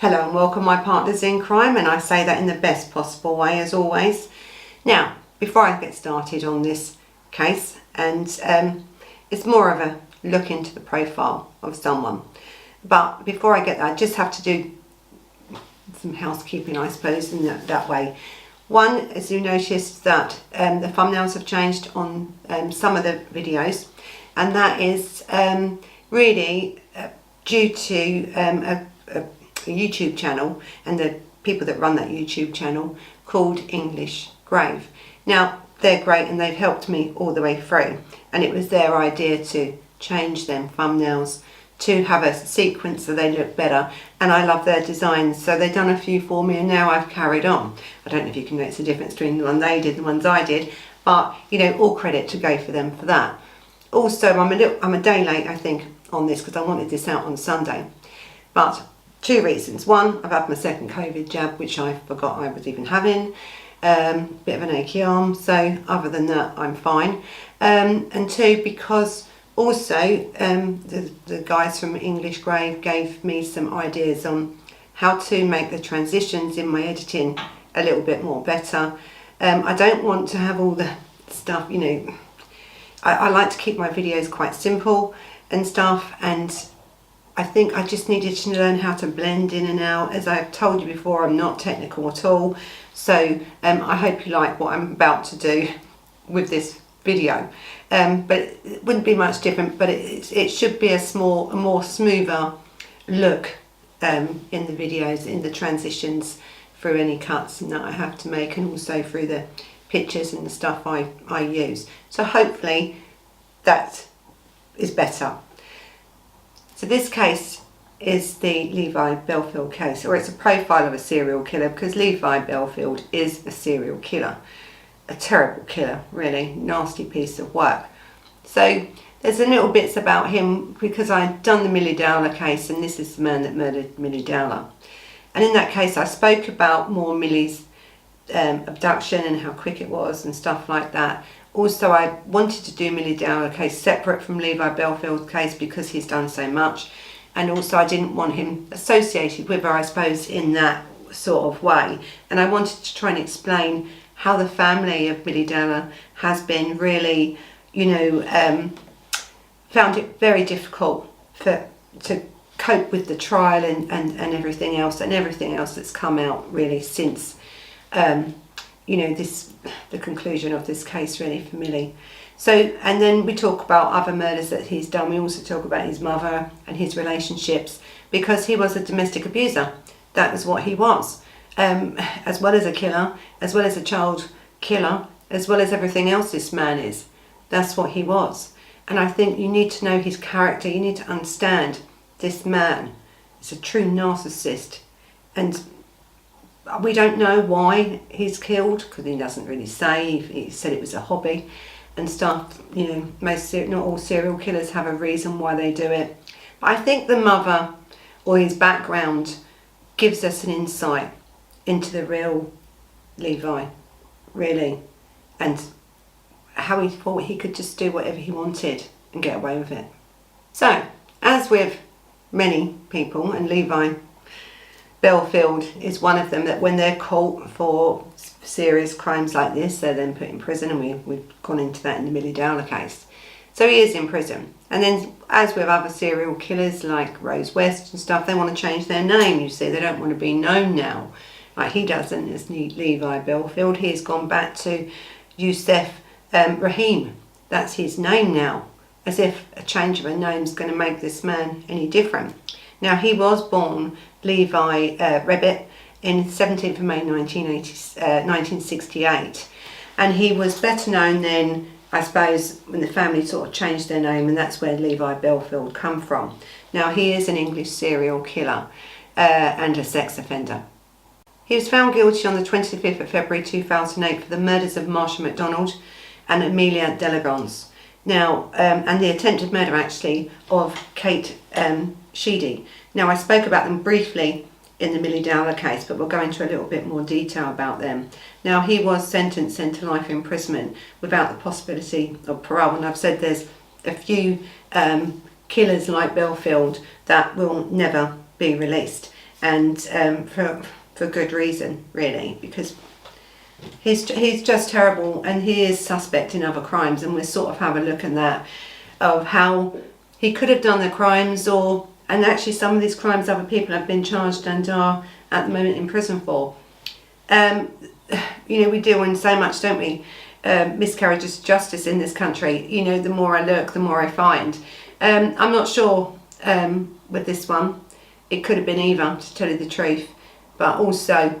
Hello and welcome my partners in crime, and I say that in the best possible way as always. Now, before I get started on this case, and it's more of a look into the profile of someone, but before I get that I just have to do some housekeeping, I suppose, in that way. One, as you noticed that the thumbnails have changed on some of the videos, and that is really due to a YouTube channel and the people that run that YouTube channel called English Grave. Now, they're great and they've helped me all the way through, and it was their idea to change them thumbnails to have a sequence so they look better, and I love their designs, so they've done a few for me and now I've carried on. I don't know if you can notice the difference between the one they did and the ones I did, but you know, all credit to go for them for that. Also, I'm a day late I think on this because I wanted this out on Sunday, but two reasons. One, I've had my second COVID jab, which I forgot I was even having. Bit of an achy arm, so other than that I'm fine. And two, because also the guys from English Grave gave me some ideas on how to make the transitions in my editing a little bit more better. I don't want to have all the stuff, you know, I like to keep my videos quite simple and stuff, and I think I just needed to learn how to blend in and out. As I've told you before, I'm not technical at all, so I hope you like what I'm about to do with this video. But it wouldn't be much different, but it should be a more smoother look in the videos, in the transitions, through any cuts and that I have to make, and also through the pictures and the stuff I use. So hopefully that is better. So this case is the Levi Bellfield case, or it's a profile of a serial killer, because Levi Bellfield is a serial killer. A terrible killer, really, nasty piece of work. So there's a little bits about him, because I'd done the Millie Dowler case, and this is the man that murdered Millie Dowler. And in that case I spoke about more Millie's abduction and how quick it was and stuff like that. Also, I wanted to do Millie Dowler case separate from Levi Bellfield case because he's done so much, and also I didn't want him associated with her, I suppose, in that sort of way. And I wanted to try and explain how the family of Millie Dowler has been really, you know, found it very difficult to cope with the trial and everything else that's come out really since you know, the conclusion of this case really for Millie. So, and then we talk about other murders that he's done. We also talk about his mother and his relationships, because he was a domestic abuser. That was what he was, as well as a killer, as well as a child killer, as well as everything else this man is. That's what he was. And I think you need to know his character. You need to understand this man is a true narcissist, and we don't know why he's killed, because he doesn't really say. He said it was a hobby and stuff. You know, not all serial killers have a reason why they do it. But I think the mother, or his background, gives us an insight into the real Levi, really, and how he thought he could just do whatever he wanted and get away with it. So, as with many people, and Levi Bellfield is one of them, that when they're caught for serious crimes like this, they're then put in prison, and we've gone into that in the Millie Dowler case. So he is in prison. And then, as with other serial killers like Rose West and stuff, they want to change their name, you see. They don't want to be known now. Like he doesn't, as Levi Bellfield. He's gone back to Yusef Rahim. That's his name now. As if a change of a name is going to make this man any different. Now, he was born Levi Rebbit in 17th of May 1968, and he was better known then, I suppose, when the family sort of changed their name, and that's where Levi Bellfield come from. Now, he is an English serial killer and a sex offender. He was found guilty on the 25th of February 2008 for the murders of Marsha MacDonald and Amelia Delagrange. Now, and the attempted murder actually of Kate Sheedy. Now, I spoke about them briefly in the Millie Dowler case, but we'll go into a little bit more detail about them. Now, he was sentenced to life imprisonment without the possibility of parole, and I've said there's a few killers like Bellfield that will never be released. and for good reason, really, because he's just terrible, and he is suspect in other crimes, and we'll sort of have a look at that, of how he could have done the crimes, and actually some of these crimes other people have been charged and are at the moment in prison for. You know, we deal in so much, don't we, miscarriages of justice in this country. You know, the more I look, the more I find. I'm not sure with this one. It could have been either, to tell you the truth, but also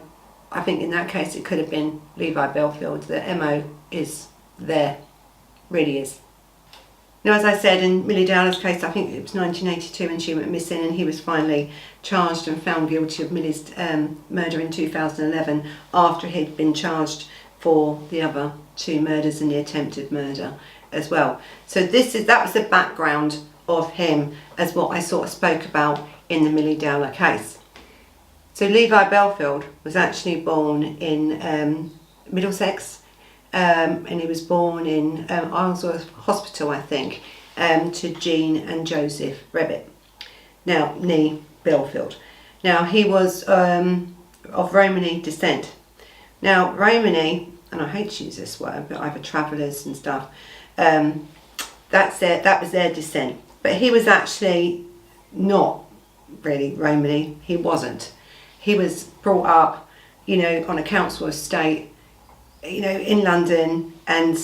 I think in that case it could have been Levi Bellfield. The MO is there, really is. Now, as I said, in Millie Dowler's case, I think it was 1982 when she went missing, and he was finally charged and found guilty of Millie's murder in 2011 after he'd been charged for the other 2 murders and the attempted murder as well. So that was the background of him, as what I sort of spoke about in the Millie Dowler case. So Levi Bellfield was actually born in Middlesex. And he was born in Isleworth Hospital, I think, to Jean and Joseph Rebbit. Now, nee Bellfield. Now, he was of Romany descent. Now, Romany, and I hate to use this word, but either travellers and stuff, that was their descent. But he was actually not really Romany. He wasn't. He was brought up, you know, on a council estate, you know, in London, and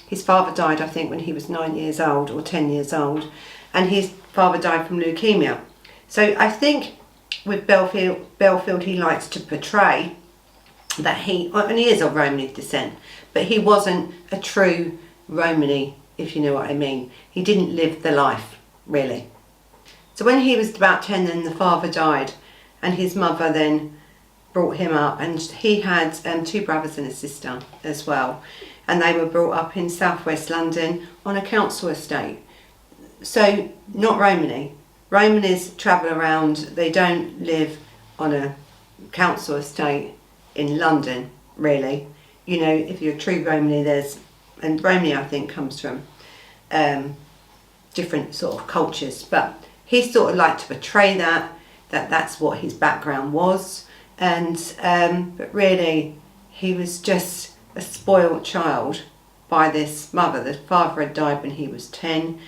his father died, I think, when he was 9 years old or 10 years old, and his father died from leukemia. So I think with Bellfield, he likes to portray that and he is of Romany descent, but he wasn't a true Romany, if you know what I mean. He didn't live the life, really. So when he was about 10, then the father died, and his mother then brought him up, and he had 2 brothers and a sister as well, and they were brought up in southwest London on a council estate. So not Romany. Romanies travel around, they don't live on a council estate in London, really. You know, if you're a true Romany, and Romany I think comes from different sort of cultures, but he sort of liked to portray that's what his background was. And but really, he was just a spoiled child by this mother. The father had died when he was 10,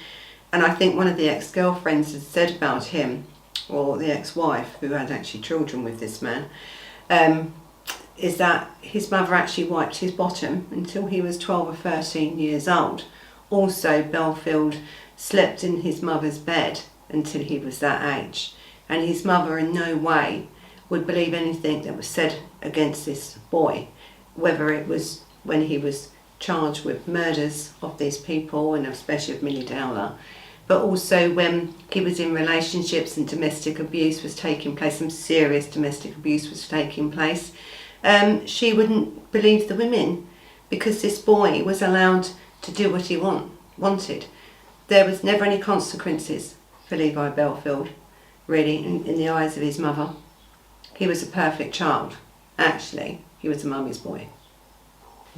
and I think one of the ex-girlfriends had said about him, or the ex-wife who had actually children with this man, is that his mother actually wiped his bottom until he was 12 or 13 years old. Also, Bellfield slept in his mother's bed until he was that age, and his mother in no way would believe anything that was said against this boy, whether it was when he was charged with murders of these people, and especially of Millie Dowler, but also when he was in relationships and domestic abuse was taking place, some serious domestic abuse was taking place. She wouldn't believe the women, because this boy was allowed to do what he wanted. There was never any consequences for Levi Bellfield, really, in the eyes of his mother. He was a perfect child. Actually, he was a mummy's boy.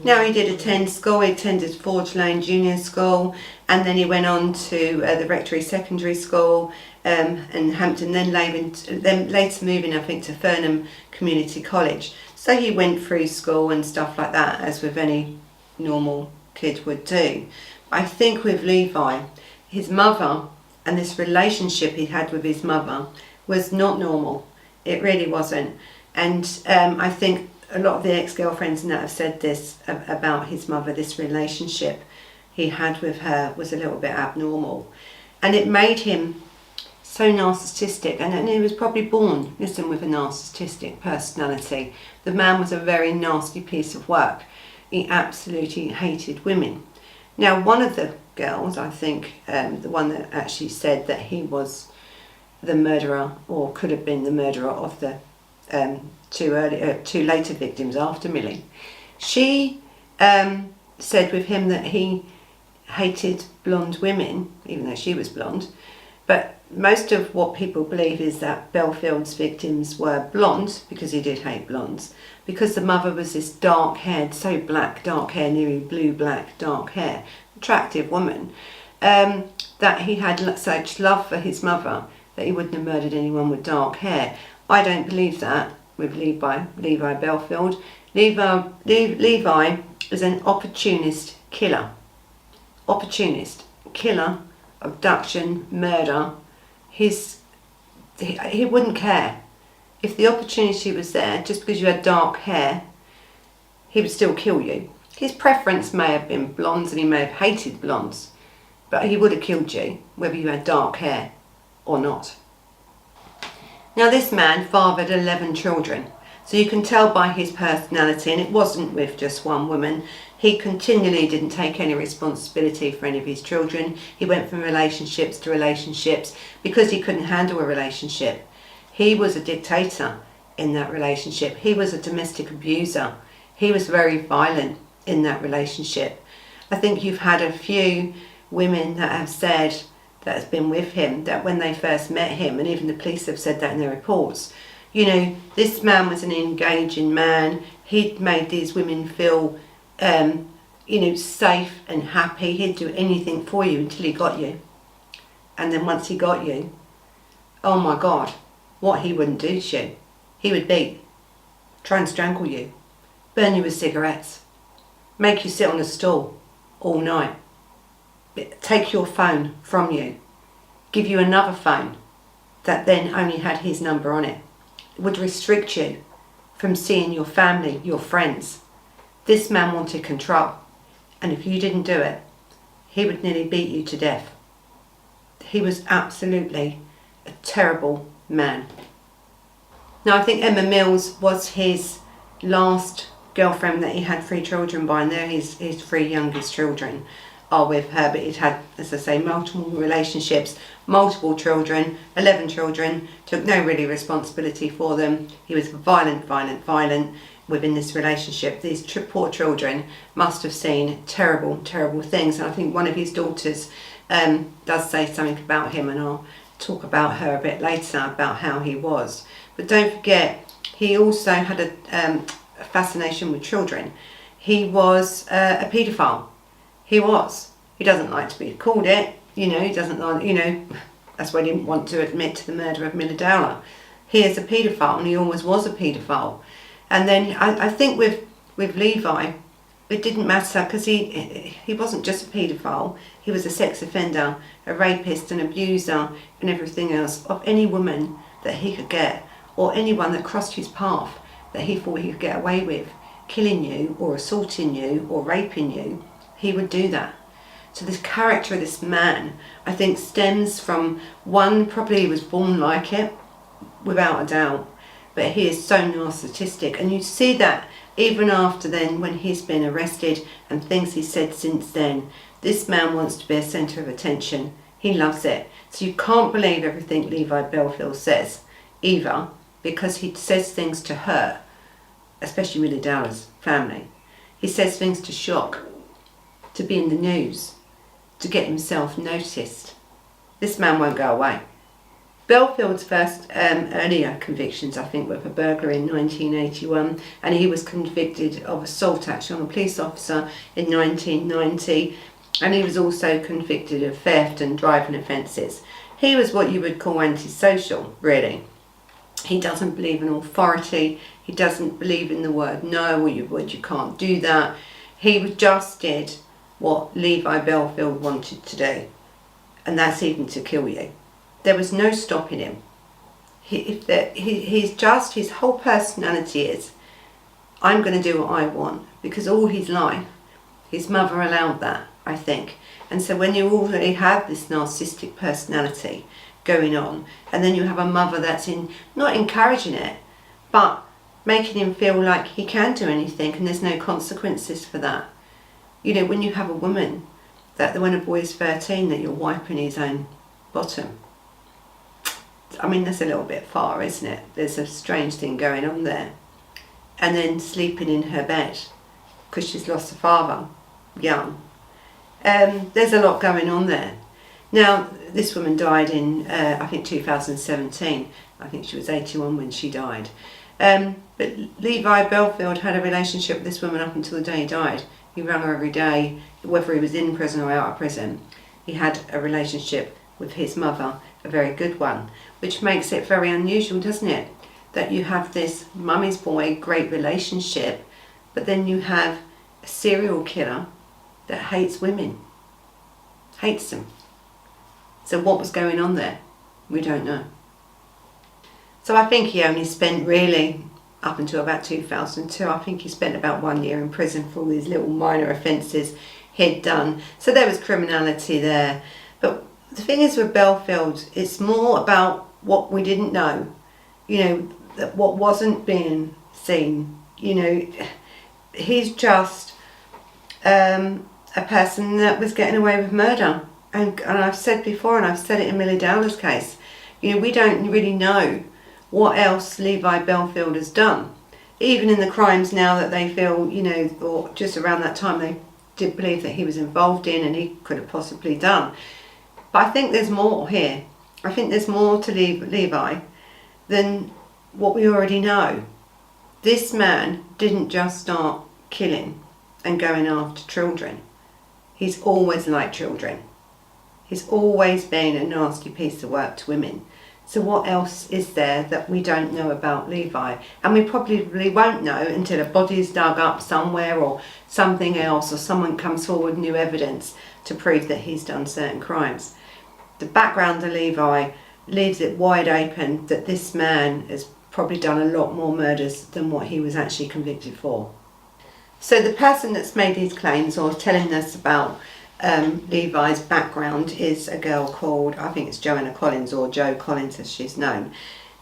Now, he did attend school. He attended Forge Lane Junior School, and then he went on to the Rectory Secondary School in Hampton, then later moving, I think, to Fernham Community College. So he went through school and stuff like that, as with any normal kid would do. I think with Levi, his mother and this relationship he had with his mother was not normal. It really wasn't. And I think a lot of the ex-girlfriends and that have said this about his mother. This relationship he had with her was a little bit abnormal, and it made him so narcissistic, and he was probably born, with a narcissistic personality. The man was a very nasty piece of work. He absolutely hated women. Now, one of the girls, I think, the one that actually said that he was the murderer, or could have been the murderer of the two later victims after Millie, she said with him that he hated blonde women, even though she was blonde. But most of what people believe is that Bellfield's victims were blonde, because he did hate blondes, because the mother was this dark haired, so black, dark hair, nearly blue black, dark hair, attractive woman, that he had such love for his mother that he wouldn't have murdered anyone with dark hair. I don't believe that with Levi Bellfield. Levi is an opportunist killer. Opportunist killer, abduction, murder. He wouldn't care. If the opportunity was there, just because you had dark hair, he would still kill you. His preference may have been blondes, and he may have hated blondes, but he would have killed you whether you had dark hair or not. Now this man fathered 11 children, so you can tell by his personality, and it wasn't with just one woman. He continually didn't take any responsibility for any of his children. He went from relationships to relationships because he couldn't handle a relationship. He was a dictator in that relationship. He was a domestic abuser. He was very violent in that relationship. I think you've had a few women that have said, that has been with him, that when they first met him, and even the police have said that in their reports, you know, this man was an engaging man. He'd made these women feel, you know, safe and happy. He'd do anything for you until he got you. And then once he got you, oh my God, what he wouldn't do to you. He would beat, try and strangle you, burn you with cigarettes, make you sit on a stool all night, take your phone from you, give you another phone that then only had his number on it, would restrict you from seeing your family, your friends. This man wanted control, and if you didn't do it, he would nearly beat you to death. He was absolutely a terrible man. Now I think Emma Mills was his last girlfriend that he had 3 children by, and they're his 3 youngest children are with her, but he'd had, as I say, multiple relationships, multiple children, 11 children, took no really responsibility for them. He was violent within this relationship. These poor children must have seen terrible things, and I think one of his daughters does say something about him, and I'll talk about her a bit later, about how he was. But don't forget, he also had a fascination with children. He was a paedophile. He was. He doesn't like to be called it, you know, he doesn't like, you know, that's why he didn't want to admit to the murder of Miller Dowler. He is a paedophile, and he always was a paedophile. And then I think with Levi, it didn't matter, because he wasn't just a paedophile, he was a sex offender, a rapist, an abuser, and everything else of any woman that he could get, or anyone that crossed his path that he thought he could get away with, killing you, or assaulting you, or raping you. He would do that. So this character of this man, I think, stems from one, probably he was born like it, without a doubt, but he is so narcissistic, and you see that even after then, when he's been arrested and things he's said since then. This man wants to be a centre of attention. He loves it. So you can't believe everything Levi Bellfield says, either, because he says things to hurt, especially Millie Dowler's family. He says things to shock, to be in the news, to get himself noticed. This man won't go away. Bellfield's first earlier convictions, I think, were for burglary in 1981, and he was convicted of assault actually on a police officer in 1990, and he was also convicted of theft and driving offences. He was what you would call antisocial, really. He doesn't believe in authority, he doesn't believe in the word no, or you can't do that. He just did what Levi Bellfield wanted to do, and that's even to kill you. There was no stopping him. He's just, his whole personality is, I'm going to do what I want, because all his life, his mother allowed that, I think. And so when you already have this narcissistic personality going on, and then you have a mother that's not encouraging it, but making him feel like he can do anything and there's no consequences for that. You know, when you have a woman, that when a boy is 13, that you're wiping his own bottom. I mean, that's a little bit far, isn't it? There's a strange thing going on there. And then sleeping in her bed because she's lost her father, young. There's a lot going on there. Now, this woman died in, I think, 2017. I think she was 81 when she died. But Levi Bellfield had a relationship with this woman up until the day he died. He rang her every day, whether he was in prison or out of prison. He had a relationship with his mother, a very good one, which makes it very unusual, doesn't it? that you have this mummy's boy, great relationship, but then you have a serial killer that hates women, hates them. So what was going on there? We don't know. So I think he only spent really, up until about 2002, I think he spent about 1 year in prison for all these little minor offences he'd done. So there was criminality there. But the thing is with Bellfield, it's more about what we didn't know, you know, that what wasn't being seen. You know, he's just a person that was getting away with murder. And I've said before, and I've said it in Millie Dowler's case, you know, we don't really know what else Levi Bellfield has done. Even in the crimes now that they feel, you know, or just around that time they did believe that he was involved in and he could have possibly done. But I think there's more here. I think there's more to Levi than what we already know. This man didn't just start killing and going after children. He's always liked children. He's always been a nasty piece of work to women. So what else is there that we don't know about Levi? And we probably won't know until a body is dug up somewhere or something else, or someone comes forward with new evidence to prove that he's done certain crimes. The background of Levi leaves it wide open that this man has probably done a lot more murders than what he was actually convicted for. So the person that's made these claims or telling us about Levi's background is a girl called, I think it's Joanna Collins, or Jo Collins as she's known.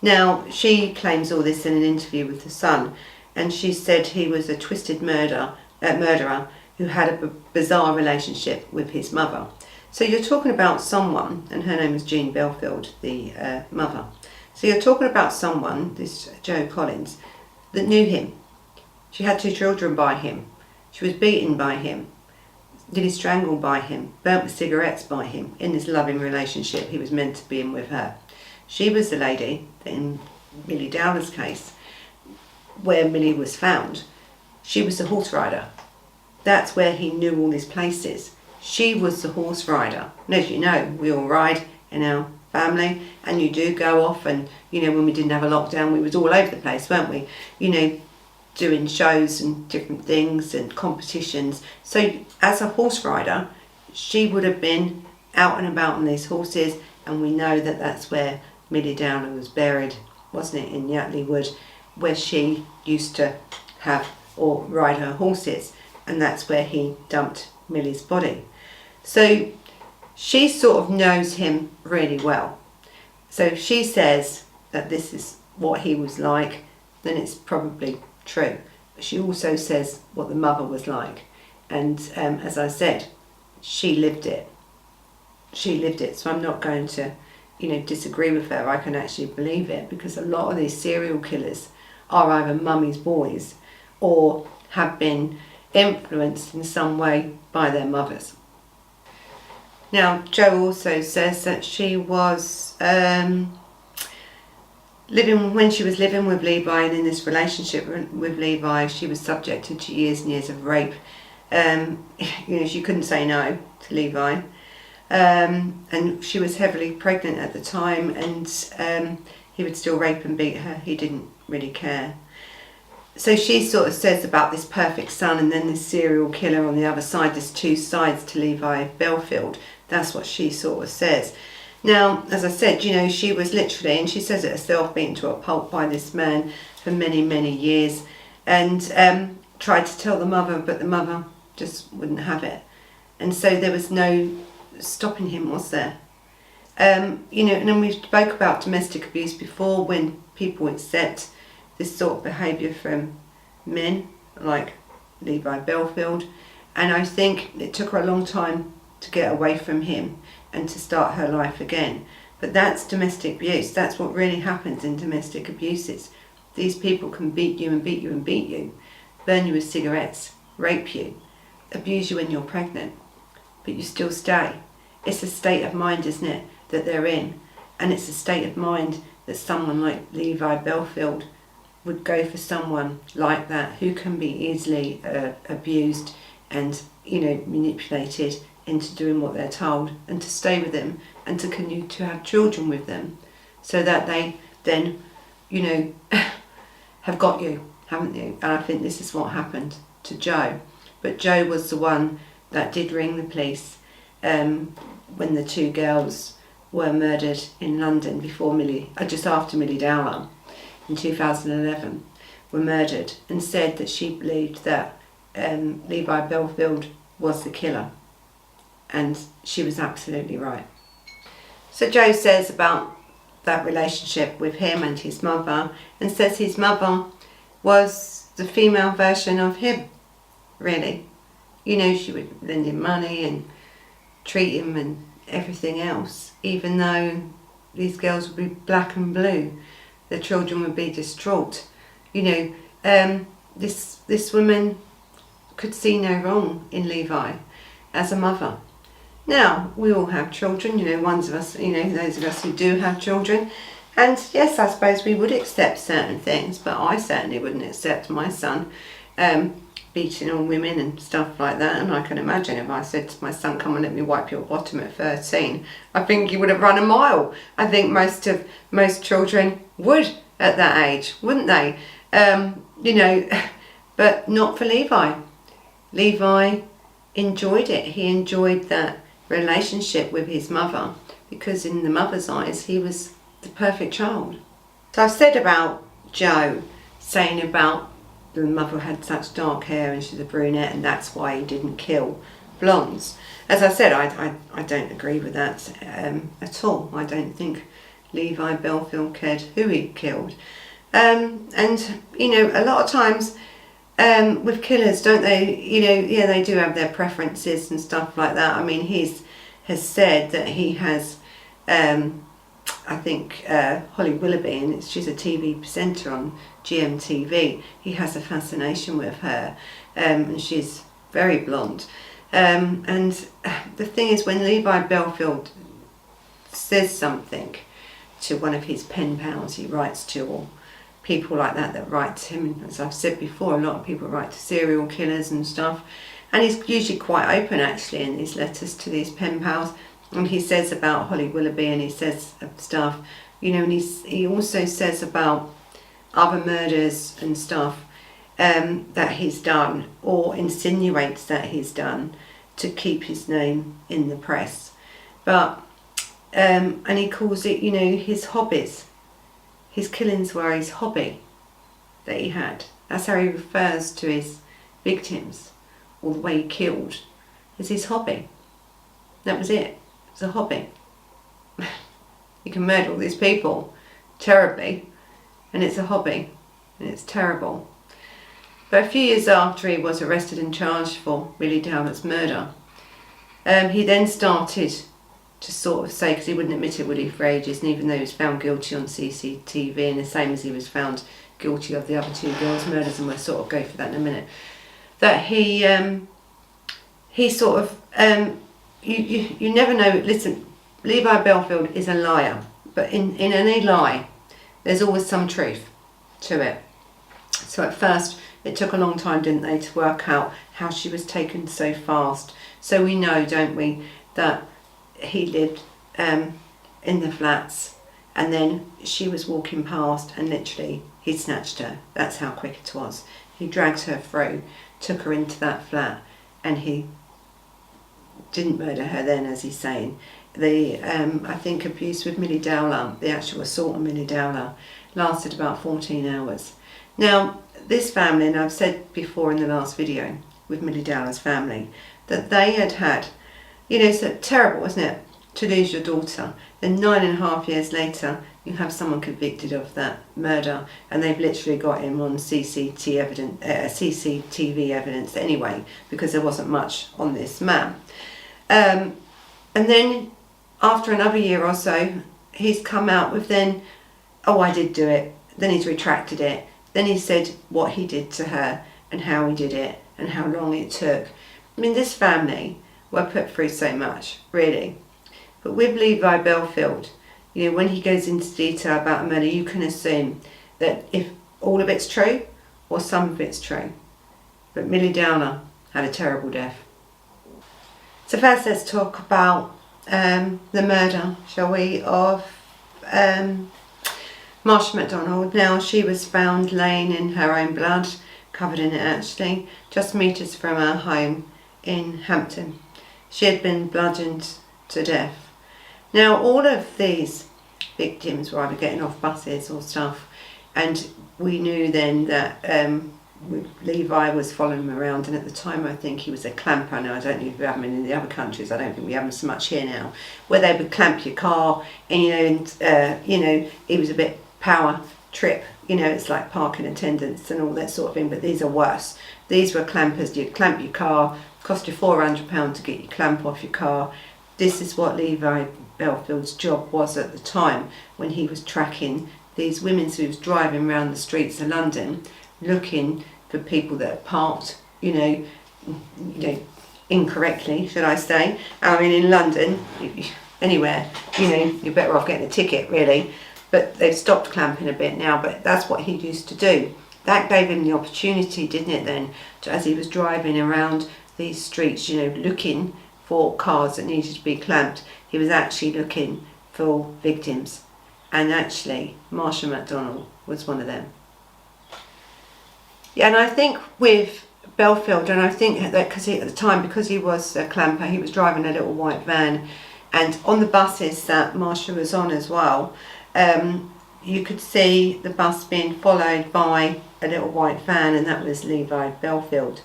Now, she claims all this in an interview with The Sun, and she said he was a twisted murderer who had a bizarre relationship with his mother. So you're talking about someone, and her name is Jean Bellfield, the mother. So you're talking about someone, this Jo Collins, that knew him. She had 2 children by him. She was beaten by him, nearly strangled by him, burnt with cigarettes by him in this loving relationship he was meant to be in with her. She was the lady that in Millie Dowler's case, where Millie was found, she was the horse rider. That's where he knew all these places. She was the horse rider. And as you know, we all ride in our family, and you do go off, and you know, when we didn't have a lockdown, we was all over the place, weren't we? You know, doing shows and different things and competitions. So as a horse rider, she would have been out and about on these horses, and we know that that's where Millie Dowler was buried, wasn't it, in Yatley Wood, where she used to have or ride her horses, and that's where he dumped Millie's body. So she sort of knows him really well. So if she says that this is what he was like, then it's probably true. But she also says what the mother was like, and as I said, she lived it. She lived it. So I'm not going to, you know, disagree with her. I can actually believe it, because a lot of these serial killers are either mummy's boys or have been influenced in some way by their mothers. Now, Jo also says that she was when she was living with Levi and in this relationship with Levi, she was subjected to years and years of rape. You know, she couldn't say no to Levi. And she was heavily pregnant at the time, and he would still rape and beat her. He didn't really care. So she sort of says about this perfect son and then this serial killer on the other side. There's 2 sides to Levi Bellfield. That's what she sort of says. Now, as I said, you know, she was literally, and she says it herself, beaten to a pulp by this man for many, many years, and tried to tell the mother, but the mother just wouldn't have it. And so there was no stopping him, was there? You know, and then we spoke about domestic abuse before, when people accept this sort of behaviour from men like Levi Bellfield, and I think it took her a long time to get away from him and to start her life again. But that's domestic abuse. That's what really happens in domestic abuses. These people can beat you and beat you and beat you, burn you with cigarettes, rape you, abuse you when you're pregnant, but you still stay. It's a state of mind, isn't it, that they're in, and it's a state of mind that someone like Levi Bellfield would go for someone like that, who can be easily abused and, you know, manipulated into doing what they're told, and to stay with them and to continue to have children with them, so that they then, you know, have got you, haven't you? And I think this is what happened to Joe. But Joe was the one that did ring the police when the 2 girls were murdered in London before just after Millie Dowler in 2011 were murdered, and said that she believed that Levi Bellfield was the killer, and she was absolutely right. So Joe says about that relationship with him and his mother, and says his mother was the female version of him, really. You know, she would lend him money and treat him and everything else, even though these girls would be black and blue. The children would be distraught. You know, this woman could see no wrong in Levi as a mother. Now, we all have children, you know, ones of us, you know, those of us who do have children. And yes, I suppose we would accept certain things, but I certainly wouldn't accept my son beating on women and stuff like that. And I can imagine if I said to my son, come on, let me wipe your bottom at 13, I think he would have run a mile. I think most children would at that age, wouldn't they? You know, but not for Levi. Levi enjoyed it. He enjoyed that relationship with his mother, because in the mother's eyes he was the perfect child. So I've said about Joe, saying about the mother had such dark hair and she's a brunette and that's why he didn't kill blondes. As I said, I don't agree with that at all. I don't think Levi Bellfield cared who he killed. And you know, a lot of times with killers, don't they, you know, yeah, they do have their preferences and stuff like that. I mean, has said that he has, I think, Holly Willoughby, and she's a TV presenter on GMTV. He has a fascination with her, and she's very blonde. And the thing is, when Levi Bellfield says something to one of his pen pals he writes to, or people like that write to him, and as I've said before, a lot of people write to serial killers and stuff, and he's usually quite open actually in these letters to these pen pals, and he says about Holly Willoughby, and he says stuff, you know, and he also says about other murders and stuff that he's done, or insinuates that he's done, to keep his name in the press. But and he calls it, you know, his hobbies. His killings were his hobby that he had. That's how he refers to his victims, or the way he killed, is his hobby. That was it. It was a hobby. You can murder all these people terribly, and it's a hobby, and it's terrible. But a few years after he was arrested and charged for Millie Dowler's murder, he then started to sort of say, because he wouldn't admit it, would he, for ages, and even though he was found guilty on CCTV, and the same as he was found guilty of the other 2 girls' murders, and we'll sort of go for that in a minute, that he sort of, you never know. Listen, Levi Bellfield is a liar, but in any lie, there's always some truth to it. So at first, it took a long time, didn't they, to work out how she was taken so fast. So we know, don't we, that he lived in the flats, and then she was walking past and literally he snatched her. That's how quick it was. He dragged her through, took her into that flat, and he didn't murder her then, as he's saying. The I think abuse with Millie Dowler, the actual assault on Millie Dowler, lasted about 14 hours. Now this family, and I've said before in the last video with Millie Dowler's family, that they had, you know, so terrible, isn't it, to lose your daughter. Then 9.5 years later, you have someone convicted of that murder, and they've literally got him on CCTV evidence anyway, because there wasn't much on this man. And then after another year or so, he's come out with then, oh, I did do it. Then he's retracted it. Then he said what he did to her and how he did it and how long it took. I mean, this family were put through so much, really. But with Levi Bellfield, you know, when he goes into detail about a murder, you can assume that if all of it's true or some of it's true. But Millie Dowler had a terrible death. So first let's talk about the murder, shall we, of Marsha MacDonald, now she was found laying in her own blood, covered in it actually, just metres from her home in Hampton. She had been bludgeoned to death. Now all of these victims were either getting off buses or stuff, and we knew then that Levi was following them around, and at the time I think he was a clamper. Now I don't know if we have them in the other countries, I don't think we have them so much here now, where they would clamp your car and it was a bit power trip, it's like parking attendants and all that sort of thing, but these are worse. These were clampers. You'd clamp your car, cost you £400 to get your clamp off your car. This is what Levi Bellfield's job was at the time when he was tracking these women. So he was driving around the streets of London looking for people that had parked, incorrectly, should I say. I mean, in London, anywhere, you're better off getting a ticket, really. But they've stopped clamping a bit now, but that's what he used to do. That gave him the opportunity, didn't it then, as he was driving around these streets, looking for cars that needed to be clamped. He was actually looking for victims. And actually, Marsha MacDonald was one of them. Yeah, and I think with Bellfield, and I think that at the time, because he was a clamper, he was driving a little white van, and on the buses that Marsha was on as well, you could see the bus being followed by a little white van, and that was Levi Bellfield.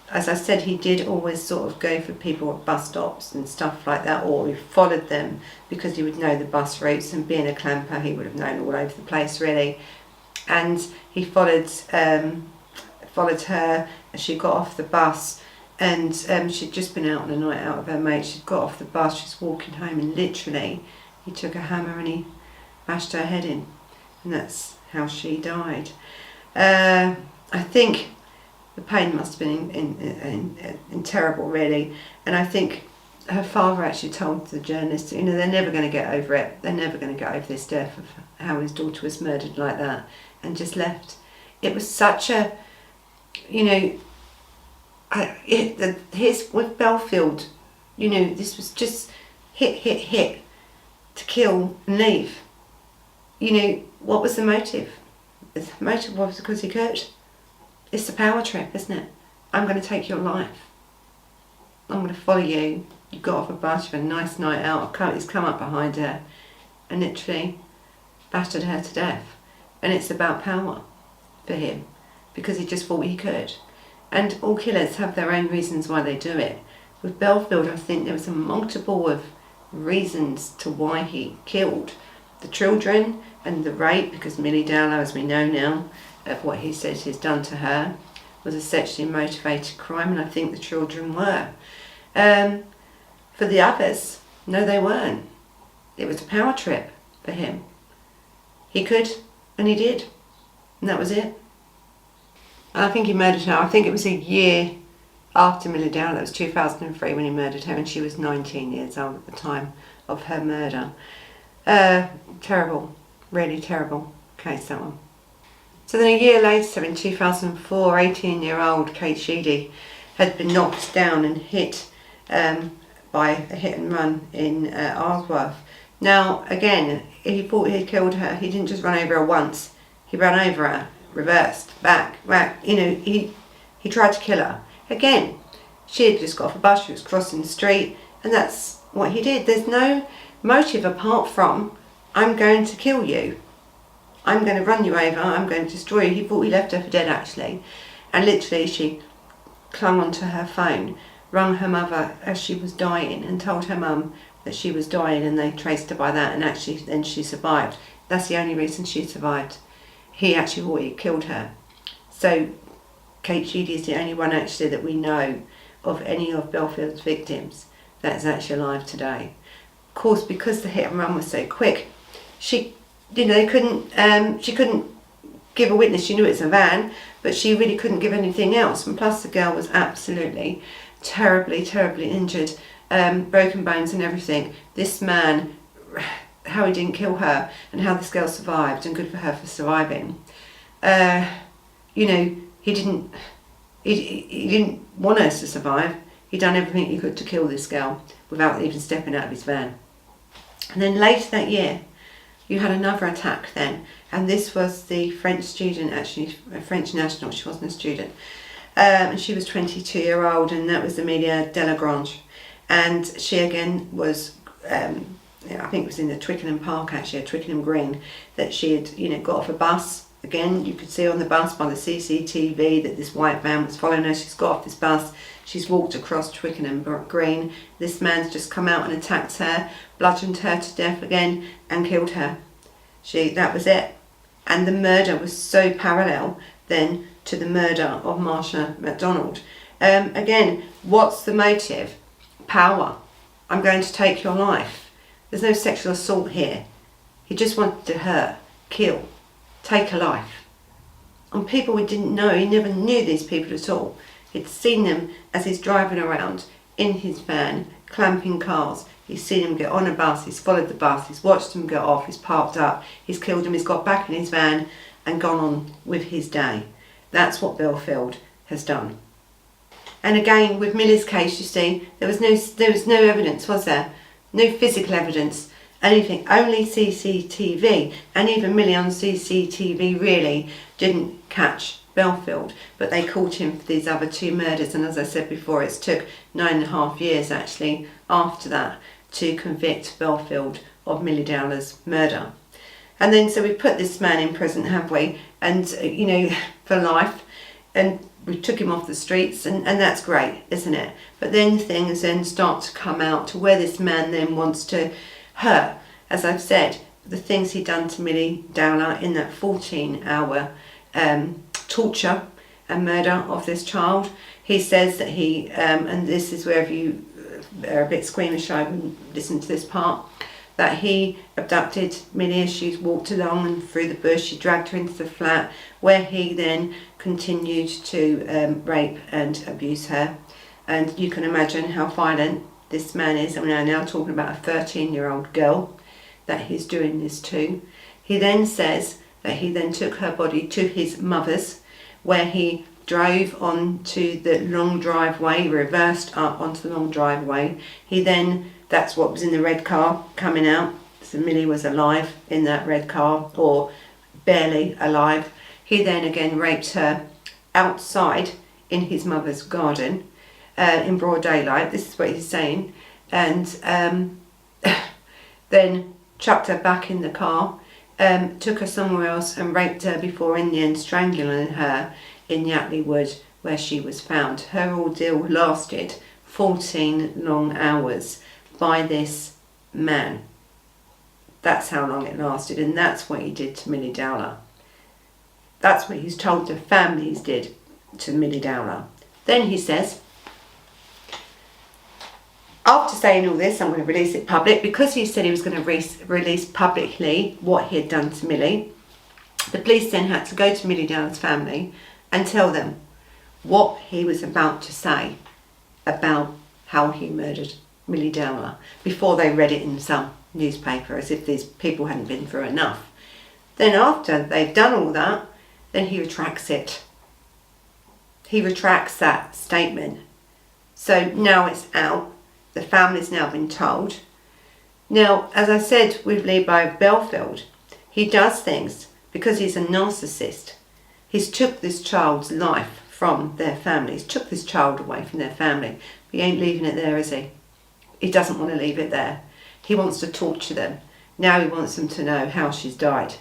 As I said, he did always sort of go for people at bus stops and stuff like that, or he followed them because he would know the bus routes, and being a clamper he would have known all over the place really. And he followed her as she got off the bus, and she'd just been out on a night out with her mate. She'd got off the bus, she's walking home, and literally he took a hammer and he bashed her head in, and that's how she died. I think the pain must have been in terrible really, and I think her father actually told the journalist, they're never going to get over it, they're never going to get over this death of how his daughter was murdered like that, and just left. It was such a, with Bellfield, this was just hit to kill and leave. What was the motive? The motive was because he could. It's the power trip, isn't it? I'm going to take your life. I'm going to follow you. You got off a bus, you had a nice night out. He's come up behind her and literally battered her to death. And it's about power for him, because he just thought he could. And all killers have their own reasons why they do it. With Bellfield, I think there was a multiple of reasons to why he killed the children and the rape, because Millie Dowler, as we know now, of what he said he's done to her, was a sexually motivated crime, and I think the children were. For the others, no, they weren't. It was a power trip for him. He could, and he did, and that was it. And I think he murdered her. I think it was a year after Millie Dowler. It was 2003 when he murdered her, and she was 19 years old at the time of her murder. Terrible, really terrible case, that one. So then a year later, in 2004, 18-year-old Kate Sheedy had been knocked down and hit by a hit and run in Arsworth. Now, again, he thought he had killed her. He didn't just run over her once. He ran over her, reversed, back. He tried to kill her. Again, she had just got off a bus, she was crossing the street, and that's what he did. There's no motive apart from, I'm going to kill you. I'm going to run you over, I'm going to destroy you. He thought he left her for dead, actually. And literally, she clung onto her phone, rung her mother as she was dying, and told her mum that she was dying, and they traced her by that, and actually then she survived. That's the only reason she survived. He actually thought he killed her. So Kate Sheedy is the only one actually that we know of any of Bellfield's victims that's actually alive today. Of course, because the hit and run was so quick, she couldn't give a witness. She knew it's a van, but she really couldn't give anything else. And plus the girl was absolutely terribly injured, broken bones and everything. This man, how he didn't kill her and how this girl survived, and good for her for surviving. He didn't want us to survive. He'd done everything he could to kill this girl without even stepping out of his van. And then later that year, you had another attack then, and this was the French student, actually a French national, she wasn't a student, and she was 22-year-old, and that was Amelia Delagrange, and she again was, I think it was in the Twickenham Park actually, at Twickenham Green, that she had, got off a bus. Again, you could see on the bus by the CCTV that this white van was following her. She's got off this bus, she's walked across Twickenham Green. This man's just come out and attacked her, bludgeoned her to death again, and killed her. That was it. And the murder was so parallel then to the murder of Marsha MacDonald. Again, what's the motive? Power. I'm going to take your life. There's no sexual assault here. He just wanted to hurt, kill, take a life. And people we didn't know, he never knew these people at all. He'd seen them as he's driving around in his van, clamping cars. He's seen them get on a bus, he's followed the bus, he's watched them get off, he's parked up, he's killed them, he's got back in his van and gone on with his day. That's what Bellfield has done. And again, with Millie's case, you see, there was no evidence, was there? No physical evidence, anything, only CCTV. And even Millie on CCTV really didn't catch Bellfield, but they caught him for these other 2 murders. And as I said before, it took 9.5 years actually after that to convict Bellfield of Millie Dowler's murder. And then so we put this man in prison, have we? And for life, and we took him off the streets, and that's great, isn't it? But then things then start to come out to where this man then wants to hurt. As I've said, the things he'd done to Millie Dowler in that 14-hour torture and murder of this child. He says that he, and this is where if you are a bit squeamish, I wouldn't listen to this part, that he abducted Millie as she walked along and through the bush. He dragged her into the flat, where he then continued to rape and abuse her. And you can imagine how violent this man is. I mean, I'm now talking about a 13-year-old girl that he's doing this to. He then says that he then took her body to his mother's, where he drove onto the long driveway, reversed up onto the long driveway. He then, that's what was in the red car coming out. So Millie was alive in that red car, or barely alive. He then again raped her outside in his mother's garden in broad daylight. This is what he's saying. And then chucked her back in the car, took her somewhere else and raped her before in the end strangling her in Yatley Wood, where she was found. Her ordeal lasted 14 long hours by this man. That's how long it lasted, and that's what he did to Millie Dowler. That's what he's told the families did to Millie Dowler. Then he says, after saying all this, I'm going to release it public, because he said he was going to release publicly what he had done to Millie. The police then had to go to Millie Dowler's family and tell them what he was about to say about how he murdered Millie Dowler before they read it in some newspaper, as if these people hadn't been through enough. Then after they've done all that, then he retracts it. He retracts that statement. So now it's out. The family's now been told. Now, as I said with Levi Bellfield, he does things because he's a narcissist. He's took this child's life from their family. He's took this child away from their family. He ain't leaving it there, is he? He doesn't want to leave it there. He wants to torture them. Now he wants them to know how she's died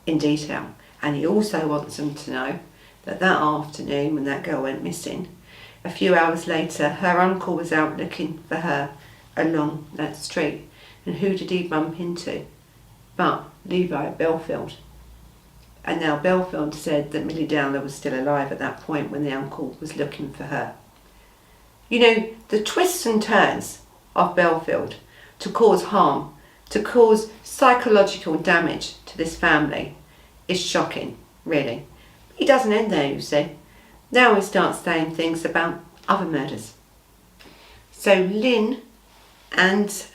in detail. And he also wants them to know that that afternoon when that girl went missing, a few hours later, her uncle was out looking for her along that street. And who did he bump into? But Levi Bellfield. And now Bellfield said that Millie Dowler was still alive at that point when the uncle was looking for her. You know, the twists and turns of Bellfield to cause harm, to cause psychological damage to this family is shocking, really. He doesn't end there, you see. Now he starts saying things about other murders. So Lynn and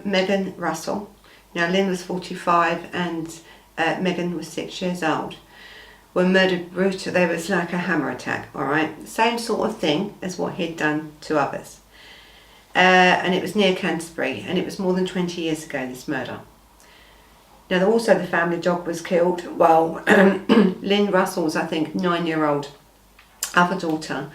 Megan Russell, now Lynn was 45 and Megan was 6 years old, were murdered brutally. There was like a hammer attack, all right? Same sort of thing as what he'd done to others. And it was near Canterbury, and it was more than 20 years ago, this murder. Now, also the family dog was killed while Lynn Russell's, I think, 9-year-old other daughter,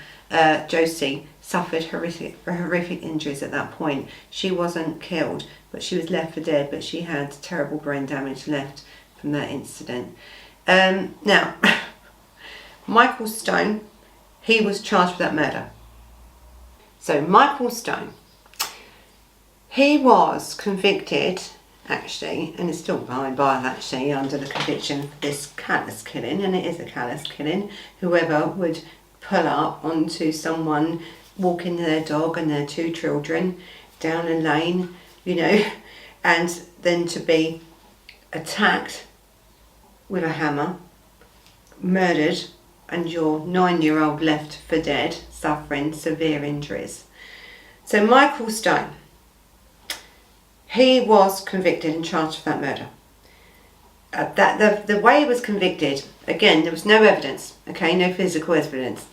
Josie, suffered horrific injuries at that point. She wasn't killed, but she was left for dead, but she had terrible brain damage left from that incident. Now, Michael Stone, he was charged with that murder. So Michael Stone, he was convicted, actually, and is still behind bars actually under the conviction for this callous killing, and it is a callous killing. Whoever would pull up onto someone walking their dog and their 2 children down a lane, you know, and then to be attacked with a hammer, murdered, and your 9-year-old left for dead, suffering severe injuries. So Michael Stone, he was convicted and charged for that murder. The way he was convicted, again, there was no evidence, okay, no physical evidence.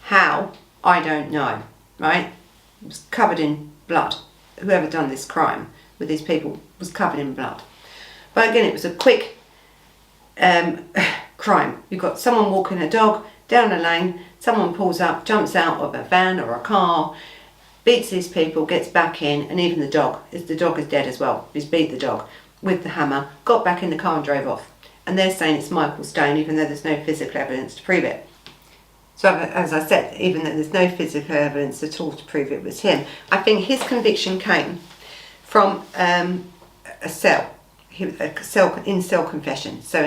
How? I don't know, right? It was covered in blood. Whoever done this crime with these people was covered in blood. But again, it was a quick crime. You've got someone walking a dog down a lane, someone pulls up, jumps out of a van or a car, beats these people, gets back in, and even the dog is dead as well. He's beat the dog with the hammer, got back in the car and drove off. And they're saying it's Michael Stone, even though there's no physical evidence to prove it. So as I said, even though there's no physical evidence at all to prove it was him, I think his conviction came from a cell confession. So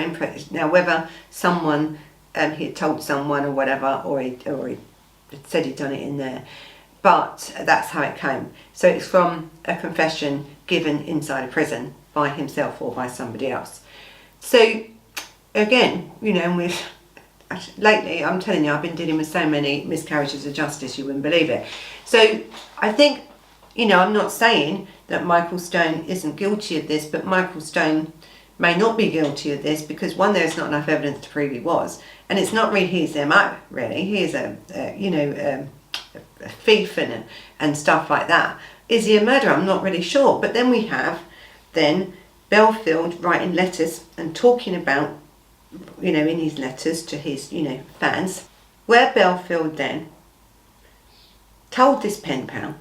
now whether someone, he had told someone or whatever, or he said he'd done it in there, but that's how it came. So it's from a confession given inside a prison by himself or by somebody else. So again, you know, lately, I'm telling you, I've been dealing with so many miscarriages of justice, you wouldn't believe it. So I think, you know, I'm not saying that Michael Stone isn't guilty of this, but Michael Stone may not be guilty of this because, one, there's not enough evidence to prove he was, and it's not really his MO, really. He is a thief and stuff like that. Is he a murderer? I'm not really sure. But then we have Bellfield writing letters and talking about, you know, in his letters to his, you know, fans, where Bellfield then told this pen pal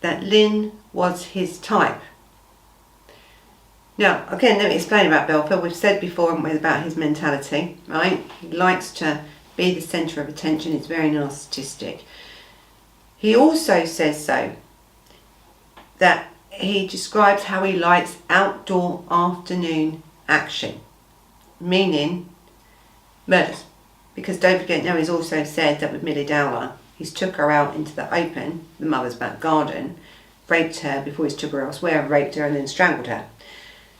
that Lynn was his type. Now, again, let me explain about Bellfield. We've said before, haven't we, about his mentality, right? He likes to be the centre of attention. He's very narcissistic. He also says that he describes how he likes outdoor afternoon action, meaning murders. Because don't forget, now he's also said that with Millie Dowler, he's took her out into the open, the mother's back garden, raped her before he took her elsewhere, raped her and then strangled her.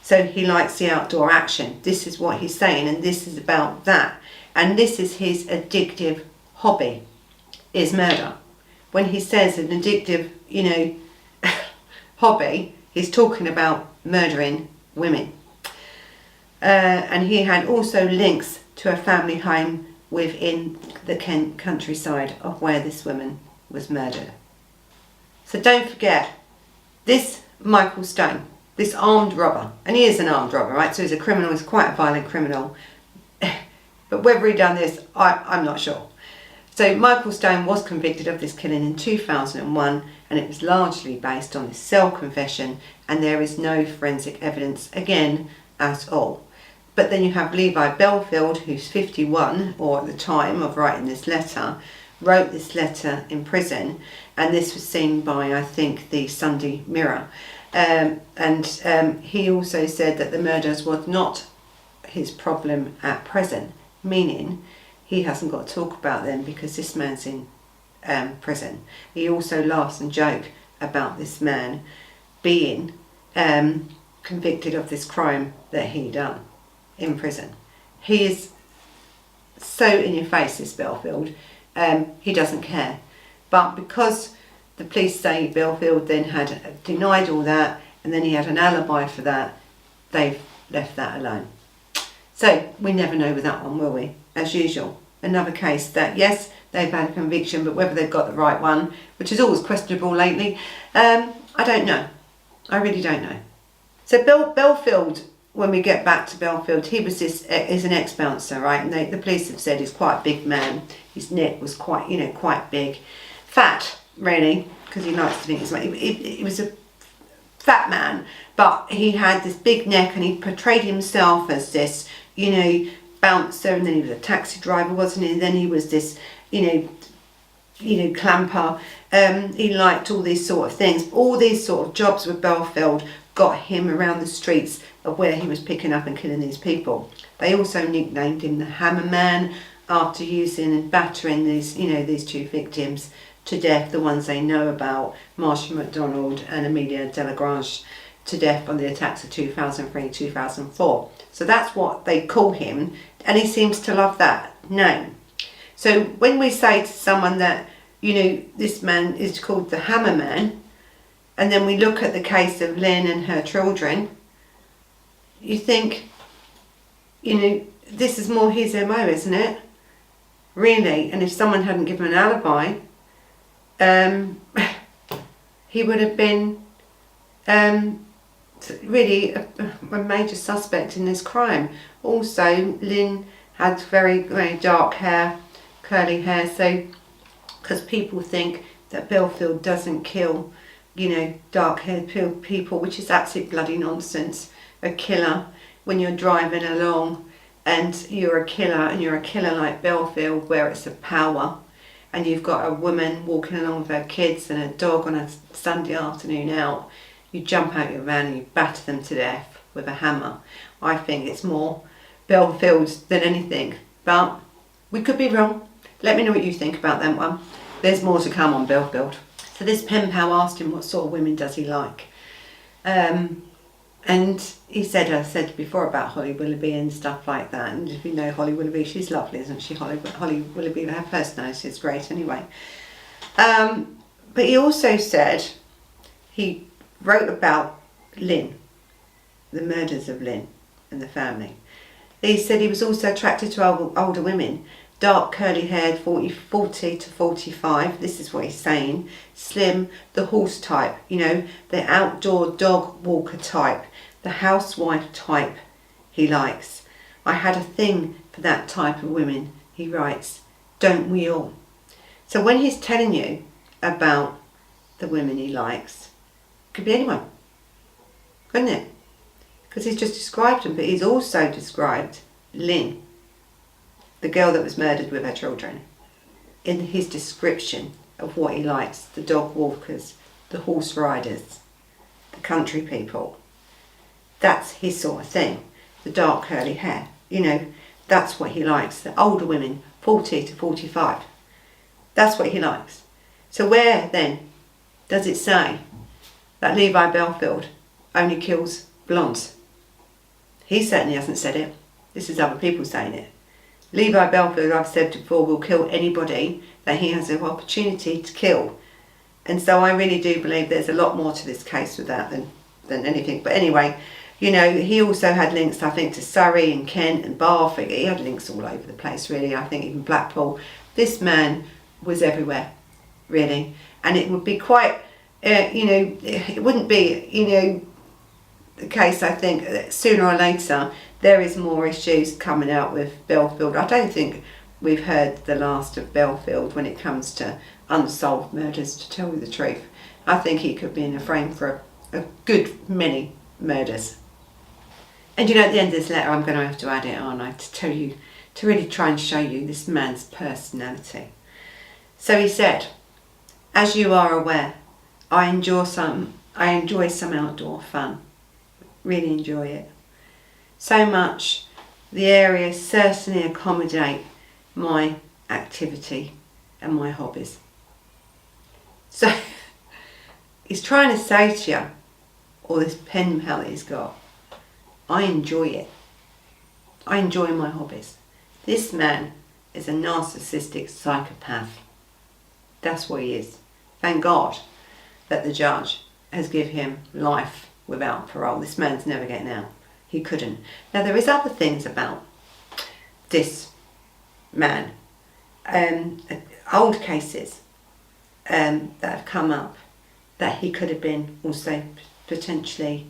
So he likes the outdoor action. This is what he's saying, and this is about that. And this is his addictive hobby, is murder. When he says an addictive, you know, hobby, he's talking about murdering women. And he had also links to a family home within the Kent countryside of where this woman was murdered. So don't forget, this Michael Stone, this armed robber, and he is an armed robber, right? So he's a criminal, he's quite a violent criminal. But whether he done this, I'm not sure. So Michael Stone was convicted of this killing in 2001, and it was largely based on his self-confession, and there is no forensic evidence, again, at all. But then you have Levi Bellfield, who's 51, or at the time of writing this letter, wrote this letter in prison, and this was seen by, I think, the Sunday Mirror. He also said that the murders was not his problem at present, meaning he hasn't got to talk about them because this man's in prison. He also laughs and jokes about this man being convicted of this crime that he done in prison. He is so in your face, this Bellfield. He doesn't care. But because the police say Bellfield then had denied all that, and then he had an alibi for that, they've left that alone. So we never know with that one, will we? As usual, another case that, yes, they've had a conviction, but whether they've got the right one, which is always questionable lately, I don't know. I really don't know. So Bellfield, when we get back to Bellfield, he was is an ex-bouncer, right? And the police have said he's quite a big man. His neck was quite, quite big. Fat, really, because he likes to think he's like, he was a fat man, but he had this big neck and he portrayed himself as this, bouncer, and then he was a taxi driver, wasn't he? And then he was this, clamper. He liked all these sort of things. All these sort of jobs with Bellfield got him around the streets of where he was picking up and killing these people. They also nicknamed him the Hammer Man after using and battering these, these two victims to death, the ones they know about, Marcia McDonald and Amelia Delagrange, to death on the attacks of 2003-2004. So that's what they call him, and he seems to love that name. So when we say to someone that, this man is called the Hammer Man, and then we look at the case of Lynn and her children, you think, this is more his MO, isn't it? Really, and if someone hadn't given an alibi, he would have been really a major suspect in this crime. Also, Lynn had very, very dark hair, curly hair, so because people think that Bellfield doesn't kill, dark-haired people, which is absolute bloody nonsense. A killer, when you're driving along and you're a killer like Bellfield, where it's a power, and you've got a woman walking along with her kids and a dog on a Sunday afternoon out, you jump out your van and you batter them to death with a hammer. I think it's more Bellfield's than anything, but we could be wrong. Let me know what you think about that one. There's more to come on Bellfield. So this pen pal asked him what sort of women does he like. And he said, I said before about Holly Willoughby and stuff like that. And if you know Holly Willoughby, she's lovely, isn't she? Holly Willoughby, her personality is great anyway. But he also said, he wrote about Lynn, the murders of Lynn and the family. He said he was also attracted to older women, dark curly haired, 40 to 45, this is what he's saying, slim, the horse type, the outdoor dog walker type, the housewife type he likes. I had a thing for that type of women, he writes, don't we all? So when he's telling you about the women he likes, it could be anyone, couldn't it? Because he's just described them, but he's also described Lynn, the girl that was murdered with her children, in his description of what he likes, the dog walkers, the horse riders, the country people. That's his sort of thing, the dark curly hair, that's what he likes, the older women, 40 to 45. That's what he likes. So where then does it say that Levi Bellfield only kills blondes? He certainly hasn't said it. This is other people saying it. Levi Bellfield, I've said before, will kill anybody that he has an opportunity to kill. And so I really do believe there's a lot more to this case with that than anything. But anyway, he also had links, I think, to Surrey and Kent and Bath. He had links all over the place, really. I think even Blackpool. This man was everywhere, really. And it would be quite, it wouldn't be, the case, I think, that sooner or later there is more issues coming out with Bellfield. I don't think we've heard the last of Bellfield when it comes to unsolved murders, to tell you the truth. I think he could be in a frame for a good many murders. And at the end of this letter I'm going to have to add it, aren't I, to tell you, to really try and show you this man's personality. So he said, as you are aware, I enjoy some outdoor fun. Really enjoy it. So much the areas certainly accommodate my activity and my hobbies. So he's trying to say to you, or this pen pal that he's got, I enjoy it. I enjoy my hobbies. This man is a narcissistic psychopath. That's what he is. Thank God that the judge has given him life without parole. This man's never getting out. He couldn't. Now there is other things about this man. Old cases that have come up that he could have been also potentially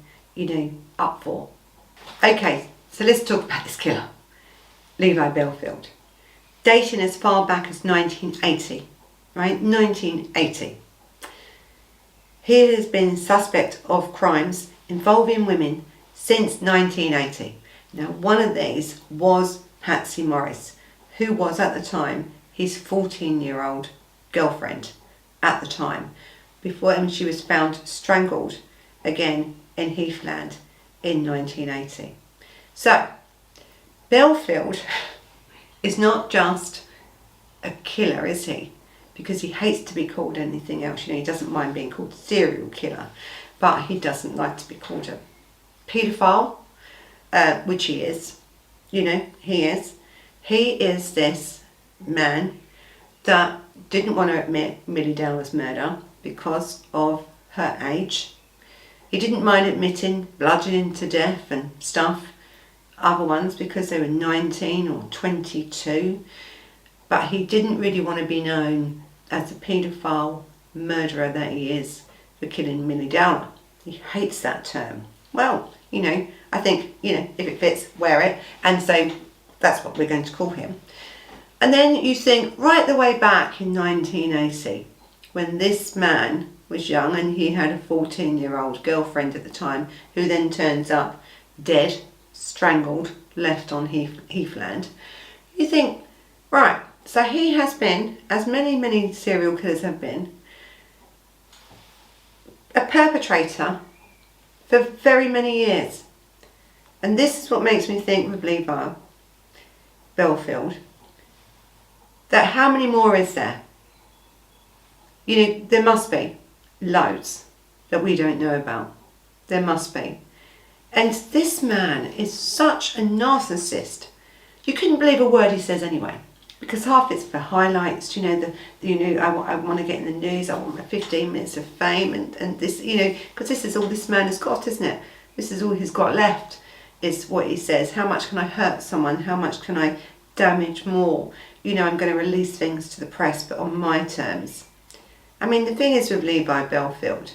up for. Okay, so let's talk about this killer, Levi Bellfield. Dating as far back as 1980, right? 1980. He has been suspect of crimes involving women since 1980. Now, one of these was Patsy Morris, who was at the time his 14-year-old girlfriend at the time, before she was found strangled again in Heathland in 1980. So, Bellfield is not just a killer, is he? Because he hates to be called anything else. He doesn't mind being called serial killer, but he doesn't like to be called a paedophile, which he is. He is. He is this man that didn't want to admit Millie Dowler's murder because of her age. He didn't mind admitting bludgeoning to death and stuff, other ones because they were 19 or 22, but he didn't really want to be known as the paedophile murderer that he is for killing Millie Dowler. He hates that term. Well, I think, if it fits, wear it, and so that's what we're going to call him. And then you think right the way back in 1980, when this man was young and he had a 14-year-old girlfriend at the time, who then turns up dead, strangled, left on Heathland. You think, right, so he has been, as many serial killers have been, a perpetrator for very many years. And this is what makes me think with Levi Bellfield, that how many more is there? There must be loads that we don't know about. There must be. And this man is such a narcissist. You couldn't believe a word he says anyway, because half it's for highlights. I want to get in the news. I want my 15 minutes of fame, and this, because this is all this man has got, isn't it? This is all he's got left, is what he says. How much can I hurt someone? How much can I damage more? I'm going to release things to the press, but on my terms. I mean, the thing is with Levi Bellfield,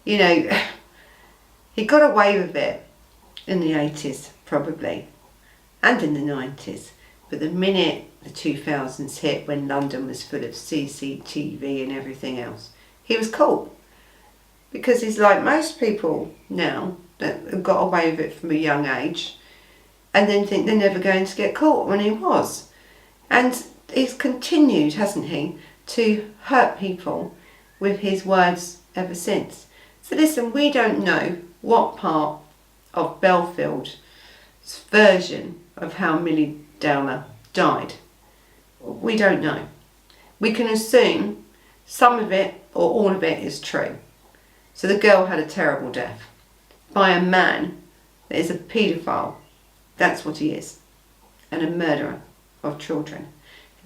he got away with it in the 80s, probably, and in the 90s. But the minute the 2000s hit, when London was full of CCTV and everything else, he was caught. Because he's like most people now that have got away with it from a young age and then think they're never going to get caught, when he was. And he's continued, hasn't he, to hurt people with his words ever since. So listen, we don't know what part of Bellfield's version of how Millie Dowler died. We don't know. We can assume some of it or all of it is true. So the girl had a terrible death by a man that is a paedophile. That's what he is. And a murderer of children.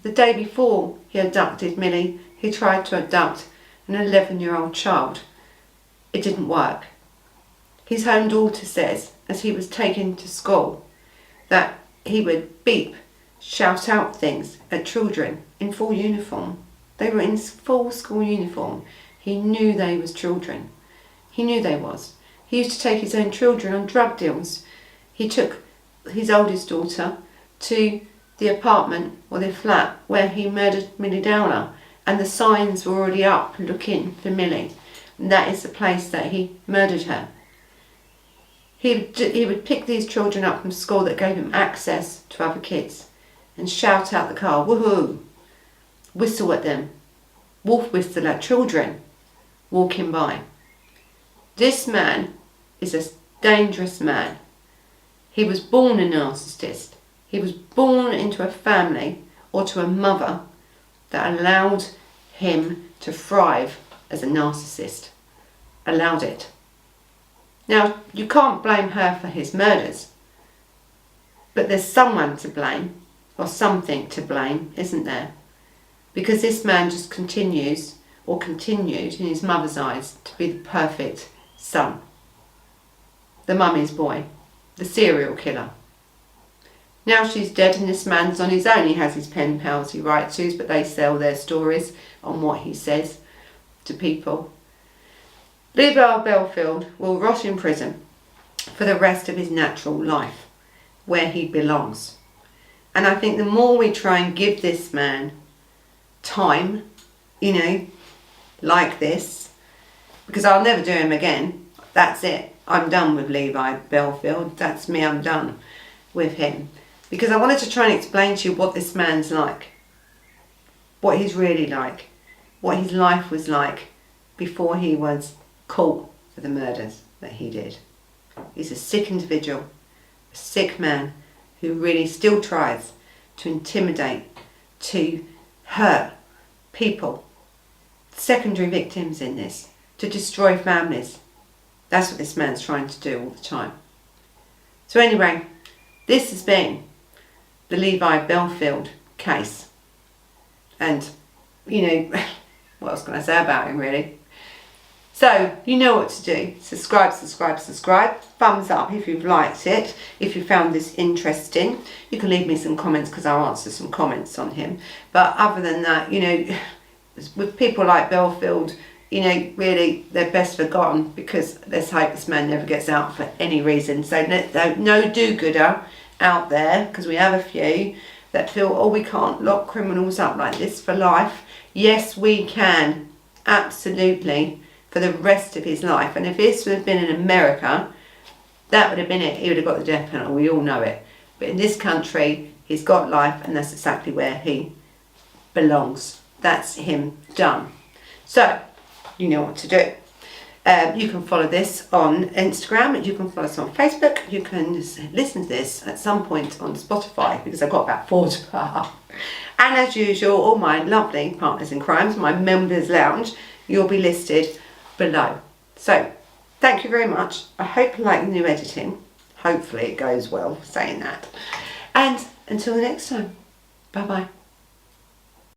The day before he abducted Millie, he tried to abduct an 11-year-old child. It didn't work. His own daughter says, as he was taken to school, that he would beep, shout out things at children in full uniform. They were in full school uniform. He knew they was children. He knew they was. He used to take his own children on drug deals. He took his oldest daughter to the apartment or the flat where he murdered Millie Dowler, and the signs were already up looking for Millie. And that is the place that he murdered her. He would pick these children up from school that gave him access to other kids and shout out the car, woohoo, whistle at them, wolf whistle at children walking by. This man is a dangerous man. He was born a narcissist. He was born into a family or to a mother that allowed him to thrive as a narcissist. Allowed it. Now, you can't blame her for his murders, but there's someone to blame, or something to blame, isn't there? Because this man just continues, or continued in his mother's eyes, to be the perfect son. The mummy's boy, the serial killer. Now she's dead and this man's on his own. He has his pen pals he writes to, but they sell their stories on what he says to people. Levi Bellfield will rot in prison for the rest of his natural life, where he belongs. And I think the more we try and give this man time, you know, like this, because I'll never do him again. That's it. I'm done with Levi Bellfield. That's me. I'm done with him. Because I wanted to try and explain to you what this man's like. What he's really like. What his life was like before he was caught for the murders that he did. He's a sick individual. A sick man who really still tries to intimidate, to hurt people, secondary victims in this, to destroy families. That's what this man's trying to do all the time. So anyway, this has been the Levi Bellfield case. And, you know, what else can I say about him really? So, you know what to do. Subscribe, subscribe, subscribe. Thumbs up if you've liked it. If you found this interesting. You can leave me some comments because I'll answer some comments on him. But other than that, you know, with people like Bellfield, you know, really, they're best forgotten, because let's hope this man never gets out for any reason. So no do-gooder out there, because we have a few that feel, oh, we can't lock criminals up like this for life. Yes, we can. Absolutely. For the rest of his life. And if this would have been in America, that would have been it. He would have got the death penalty. We all know it. But in this country, he's got life, and that's exactly where he belongs. That's him done. So, you know what to do. You can follow this on Instagram. You can follow us on Facebook. You can listen to this at some point on Spotify, because I've got about 4 to put up. And as usual, all my lovely partners in crimes, my members lounge, you'll be listed below. So, thank you very much. I hope you like the new editing. Hopefully it goes well saying that. And until the next time, bye bye.